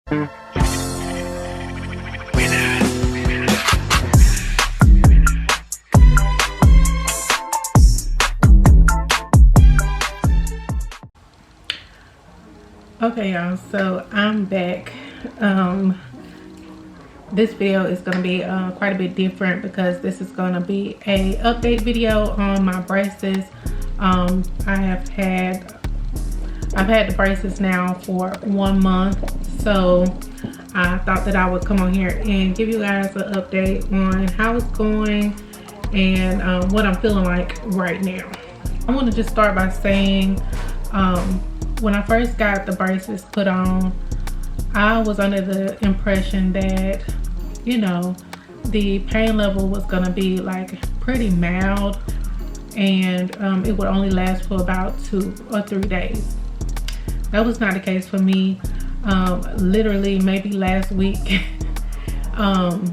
Okay, y'all, so I'm back. This video is going to be quite a bit different because this is going to be a update video on my braces. I've had the braces now for 1 month, so I thought that I would come on here and give you guys an update on how it's going and what I'm feeling like right now. I want to just start by saying when I first got the braces put on, I was under the impression that, you know, the pain level was gonna be like pretty mild and it would only last for about 2 or 3 days. That was not the case for me. Literally maybe last week, I've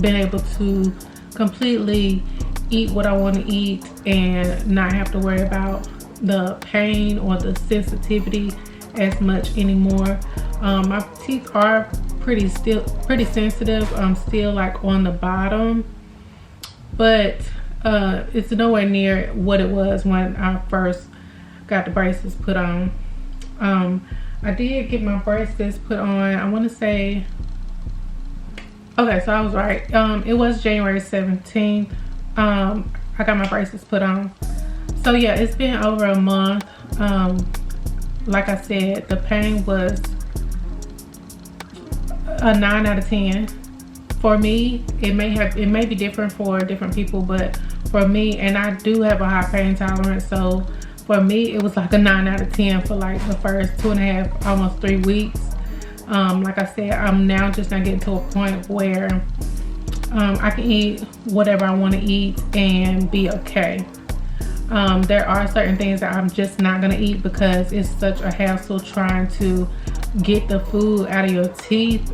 been able to completely eat what I want to eat and not have to worry about the pain or the sensitivity as much anymore. My teeth are pretty sensitive. I'm still like on the bottom, but it's nowhere near what it was when I first got the braces put on. I did get my braces put on, I want to say, okay, so I was right. It was January 17th. I got my braces put on. So yeah, it's been over a month. Like I said, the pain was a 9 out of 10 for me. It may be different for different people, but for me, and I do have a high pain tolerance, so for me it was like a 9 out of 10 for like the first 2.5, almost 3 weeks. Like I said, I'm now just not getting to a point where I can eat whatever I want to eat and be okay. There are certain things that I'm just not gonna eat because it's such a hassle trying to get the food out of your teeth.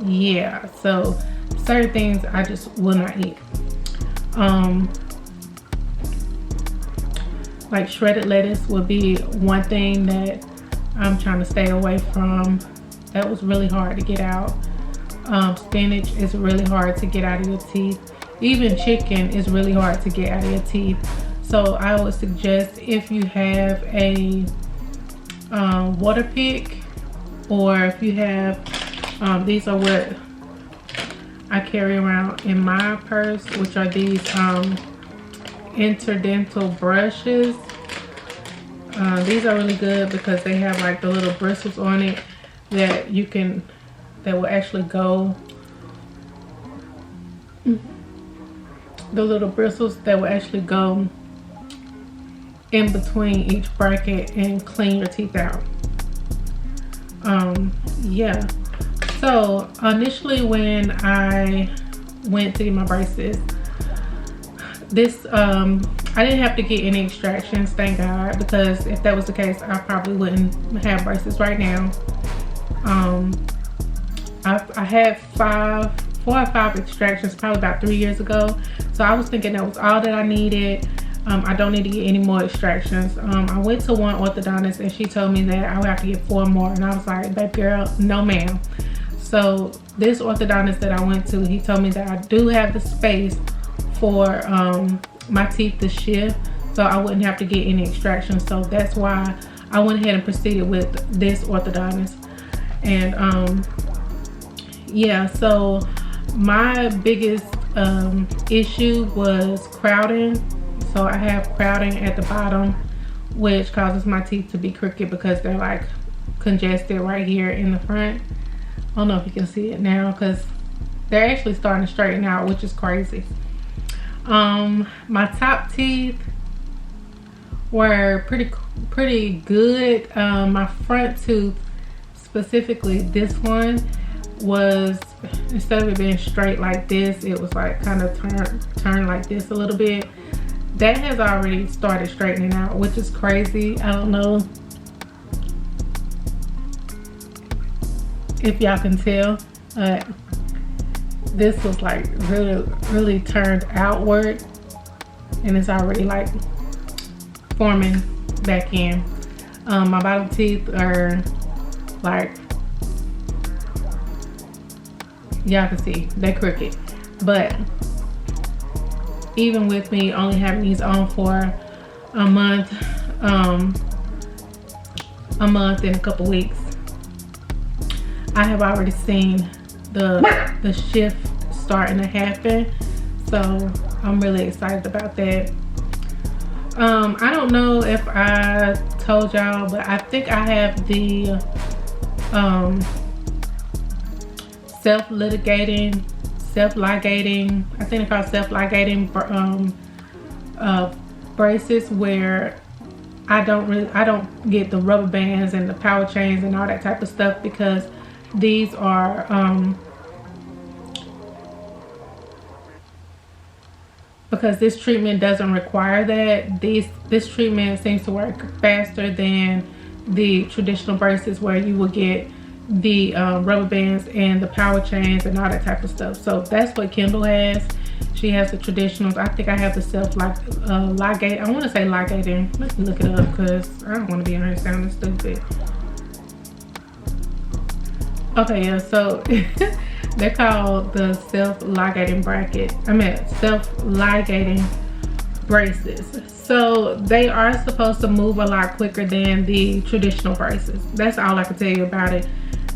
Yeah, so certain things I just will not eat. Like shredded lettuce would be one thing that I'm trying to stay away from. That was really hard to get out. Spinach is really hard to get out of your teeth. Even chicken is really hard to get out of your teeth. So I would suggest, if you have a water pick, or if you have these are what I carry around in my purse, which are these interdental brushes. These are really good because they have like the little bristles on it that will actually go, the little bristles that will actually go in between each bracket and clean your teeth out. Yeah, so initially when I went to get my braces, this I didn't have to get any extractions, thank God, because if that was the case I probably wouldn't have braces right now. I had 4 or 5 extractions probably about 3 years ago, so I was thinking that was all that I needed. I don't need to get any more extractions. I went to one orthodontist and she told me that I would have to get 4 more, and I was like, baby girl, no ma'am. So this orthodontist that I went to, he told me that I do have the space for my teeth to shift, so I wouldn't have to get any extractions. So that's why I went ahead and proceeded with this orthodontist. And yeah, so my biggest issue was crowding. So I have crowding at the bottom, which causes my teeth to be crooked because they're like congested right here in the front. I don't know if you can see it now because they're actually starting to straighten out, which is crazy. My top teeth were pretty good. My front tooth, specifically this one, was, instead of it being straight like this, it was like kind of turned like this a little bit. That has already started straightening out, which is crazy. I don't know if y'all can tell, this was like really turned outward, and it's already like forming back in. My bottom teeth are like, y'all can see they're crooked, but even with me only having these on for a month and a couple weeks, I have already seen the shift starting to happen. So I'm really excited about that. I don't know if I told y'all, but I think I have the self-ligating, I think it's called self-ligating braces, where I don't get the rubber bands and the power chains and all that type of stuff, because these are because this treatment doesn't require that. This treatment seems to work faster than the traditional braces, where you will get the rubber bands and the power chains and all that type of stuff. So that's what Kendall has. She has the traditionals. I think I have the ligate. I want to say ligating. Let's look it up, because I don't want to be on here sounding stupid. Okay, yeah, so they're called the self-ligating self-ligating braces. So they are supposed to move a lot quicker than the traditional braces. That's all I can tell you about it.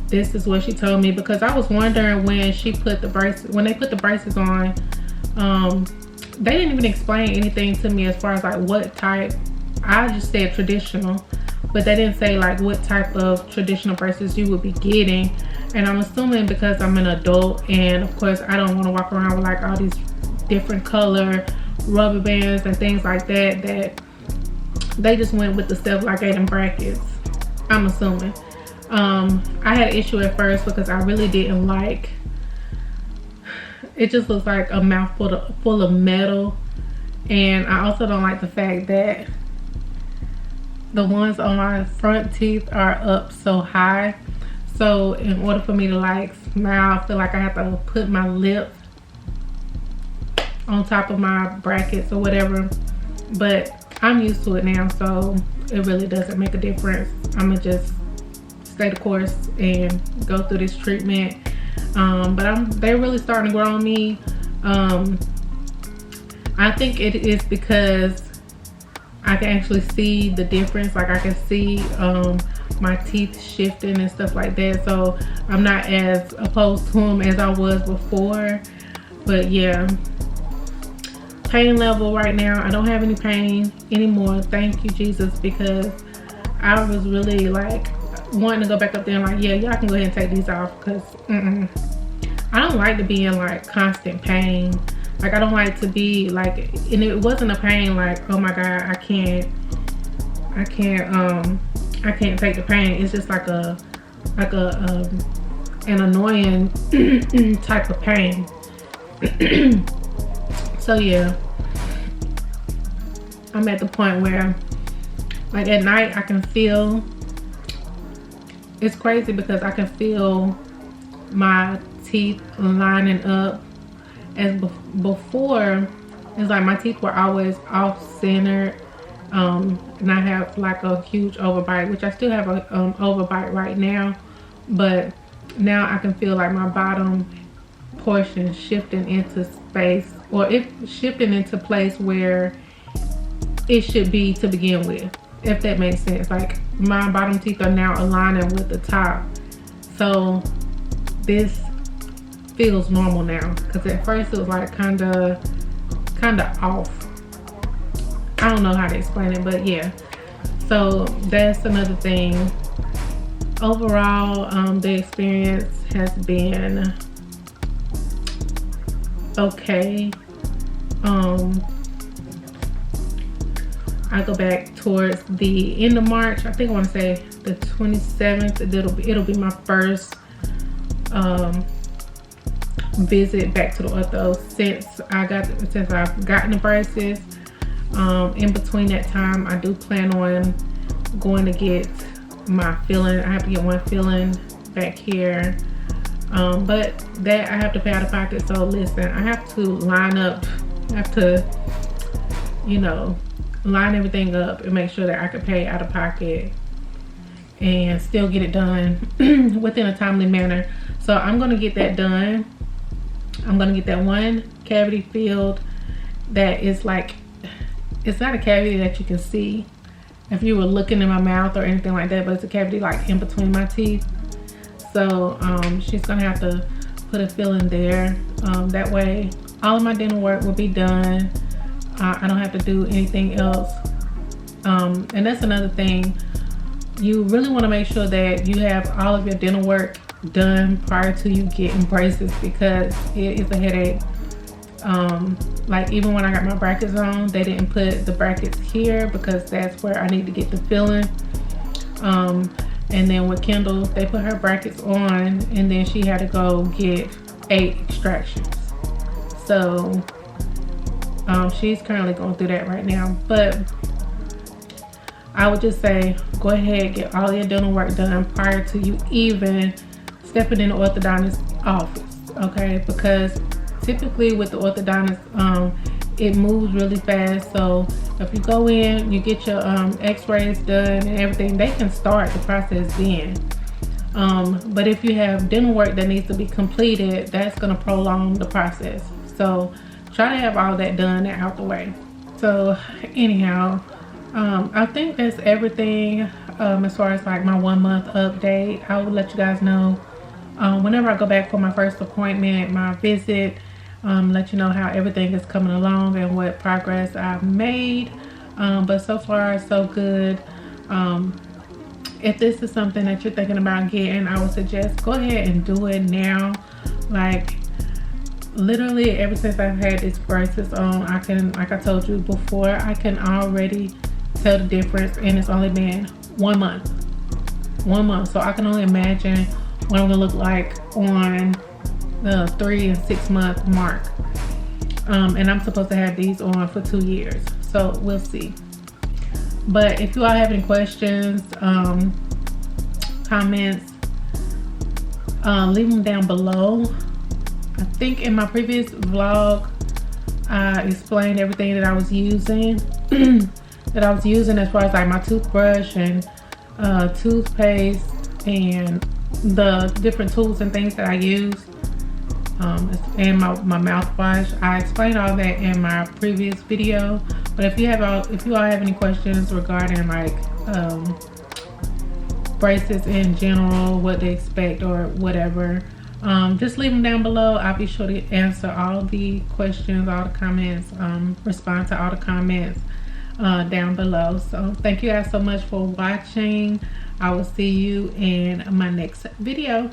This is what she told me, because I was wondering when they put the braces on, they didn't even explain anything to me as far as like what type. I just said traditional, but they didn't say like what type of traditional braces you would be getting. And I'm assuming because I'm an adult, and of course I don't want to walk around with like all these different color rubber bands and things like that, that they just went with the self-ligating brackets, I'm assuming. I had an issue at first because I really didn't like it. Just looks like a mouthful full of metal, and I also don't like the fact that the ones on my front teeth are up so high. So in order for me to like smile, I feel like I have to put my lip on top of my brackets or whatever. But I'm used to it now, so it really doesn't make a difference. I'm gonna just stay the course and go through this treatment. But they're really starting to grow on me. I think it is because I can actually see the difference. Like I can see my teeth shifting and stuff like that. So I'm not as opposed to them as I was before. But yeah, pain level right now, I don't have any pain anymore. Thank you, Jesus, because I was really like wanting to go back up there and like, yeah, y'all can go ahead and take these off, because I don't like to be in like constant pain. Like I don't like to be like, and it wasn't a pain like, oh my God, I can't take the pain. It's just like an annoying type of pain. So yeah, I'm at the point where like at night I can feel, it's crazy because I can feel my teeth lining up. As before, it's like my teeth were always off-centered, and I have like a huge overbite, which I still have a overbite right now, but now I can feel like my bottom portion shifting into space, or it shifting into place where it should be to begin with, if that makes sense. Like my bottom teeth are now aligning with the top, so this feels normal now, because at first it was like kind of off. I don't know how to explain it, but yeah, so that's another thing. Overall, the experience has been okay. I go back towards the end of March. I think I want to say the 27th. It'll be my first visit back to the ortho since I've gotten the braces. In between that time, I do plan on going to get my filling. I have to get one filling back here, but that I have to pay out of pocket. So listen, I have to line up, I have to, you know, line everything up and make sure that I can pay out of pocket and still get it done within a timely manner. So I'm gonna get that done. I'm gonna get that one cavity filled that is like, it's not a cavity that you can see if you were looking in my mouth or anything like that, but it's a cavity like in between my teeth. So she's gonna have to put a filling there. That way all of my dental work will be done. I don't have to do anything else. And that's another thing. You really want to make sure that you have all of your dental work done prior to you getting braces, because it is a headache. Like even when I got my brackets on, they didn't put the brackets here because that's where I need to get the filling. And then with Kendall, they put her brackets on and then she had to go get 8 extractions. So she's currently going through that right now. But I would just say go ahead, get all your dental work done prior to you even stepping in the orthodontist's office, okay? Because typically with the orthodontist, it moves really fast. So if you go in, you get your x-rays done and everything, they can start the process then. But if you have dental work that needs to be completed, that's going to prolong the process. So try to have all that done and out the way. So anyhow, I think that's everything as far as like my 1 month update. I will let you guys know whenever I go back for my first appointment, my visit, let you know how everything is coming along and what progress I've made. But so far so good. If this is something that you're thinking about getting, I would suggest go ahead and do it now. Like literally ever since I've had these braces on, I can, like I told you before, I can already tell the difference, and it's only been 1 month. 1 month. So I can only imagine what I'm gonna look like on the 3 and 6 month mark. And I'm supposed to have these on for 2 years, so we'll see. But if you all have any questions, comments, leave them down below. I think in my previous vlog I explained everything that I was using as far as like my toothbrush and toothpaste and the different tools and things that I use, and my mouthwash. I explained all that in my previous video. But if you all have any questions regarding like braces in general, what to expect or whatever, just leave them down below. I'll be sure to answer all the questions, all the comments, respond to all the comments down below. So thank you guys so much for watching. I will see you in my next video.